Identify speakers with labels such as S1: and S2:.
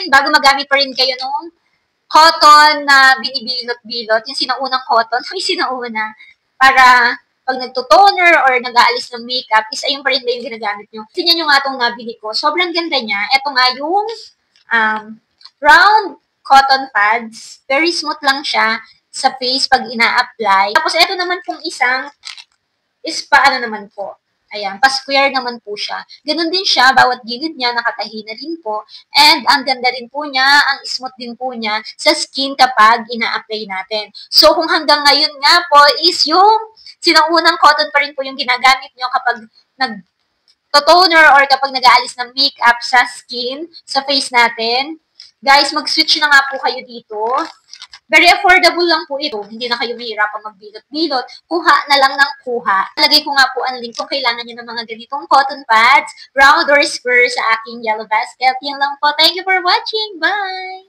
S1: rin, bago magamit pa rin kayo nung cotton na binibilot-bilot, yung sinaunang cotton, yung sinauna, para pag nagto-toner or nag-aalis ng makeup, is ayun pa rin ba yung ginagamit nyo. Tingnan nyo nga itong nabili ko. Sobrang ganda niya. Ito nga yung round cotton pads. Very smooth lang siya sa face pag ina-apply. Tapos ito naman pong isang is paano naman po. Ayan, pa-square naman po siya. Ganun din siya, bawat gilid niya nakatahi na din po. And ang ganda rin po niya, ang smooth din po niya sa skin kapag ina-apply natin. So kung hanggang ngayon nga po is yung sinaunang cotton pa rin po yung ginagamit nyo kapag nag-toner or kapag nag-aalis ng makeup sa skin, sa face natin, guys, mag-switch na nga po kayo dito. Very affordable lang po ito. Hindi na kayo mahirapang magbilot-bilot. Kuha na lang ng kuha. Lagay ko nga po ang link kung kailangan nyo ng mga ganitong cotton pads, round or square sa aking yellow basket. Yan lang po. Thank you for watching. Bye!